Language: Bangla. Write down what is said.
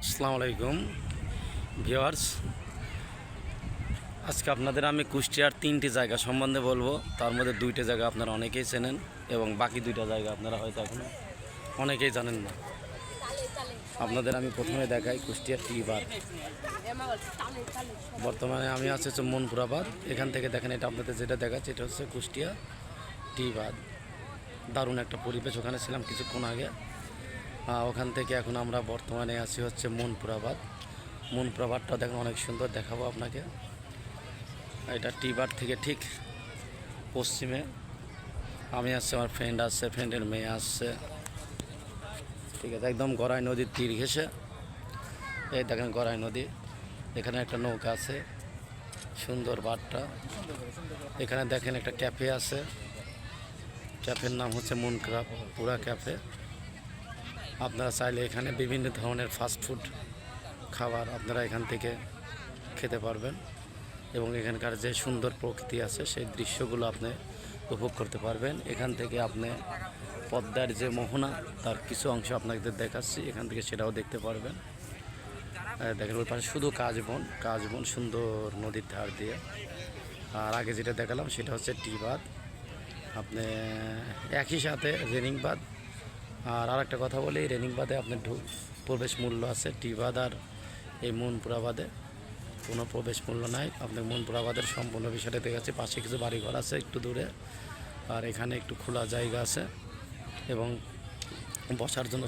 আসসালামু আলাইকুম ভিউয়ার্স, আজকে আপনাদের আমি কুষ্টিয়ার 3টি জায়গা সম্বন্ধে বলবো। তার মধ্যে 2টা জায়গা আপনারা অনেকেই চেনেন এবং বাকি 2টা জায়গা আপনারা হয়তো এখনও অনেকেই জানেন না। আপনাদের আমি প্রথমে দেখাই কুষ্টিয়ার টি বার। বর্তমানে আমি আছি হচ্ছে মনপুরাবাদ। এখান থেকে দেখেন, এটা আপনাদের যেটা দেখাচ্ছে এটা হচ্ছে কুষ্টিয়া টি বার। দারুণ একটা পরিবেশ, ওখানে ছিলাম কিছুক্ষণ আগে। ওখান থেকে এখন আমরা বর্তমানে আছি হচ্ছে মনপুরাবাদটা দেখেন, অনেক সুন্দর, দেখাবো আপনাকে। এটা টি বার থেকে ঠিক পশ্চিমে আমি আসছি, আমার ফ্রেন্ড আসছে, ফ্রেন্ডের মেয়ে আসছে। ঠিক আছে, একদম গড়াই নদীর তীর ঘেঁষে এই দেখেন গড়াই নদী। এখানে একটা নৌকা আছে, সুন্দর বারটা। এখানে দেখেন একটা ক্যাফে আছে, ক্যাফের নাম হচ্ছে মনপুরা ক্যাফে। আপনারা চাইলে এখানে বিভিন্ন ধরনের ফাস্টফুড খাবার আপনারা এখান থেকে খেতে পারবেন এবং এখানকার যে সুন্দর প্রকৃতি আছে সেই দৃশ্যগুলো আপনি উপভোগ করতে পারবেন। এখান থেকে আপনি পদ্মার যে মোহনা, তার কিছু অংশ আপনাদের দেখাচ্ছি, এখান থেকে সেটাও দেখতে পারবেন। দেখেন ওই পাশে শুধু কাশ বন সুন্দর নদীর ধার দিয়ে। আর আগে যেটা দেখালাম সেটা হচ্ছে টি বাঁধ, আপনি একই সাথে রেনিং বাঁধ। আর আরেকটা কথা বলি, রেনিং বাঁধে আপনার প্রবেশ মূল্য আছে। টি বাঁধ আর এই মনপুরা বাঁধে কোনো প্রবেশ মূল্য নাই। আপনার মনপুরাবাদের সম্পূর্ণ বিষয়টা দেখাচ্ছে। পাশে কিছু বাড়িঘর আছে একটু দূরে, আর এখানে একটু খোলা জায়গা আছে এবং বসার জন্য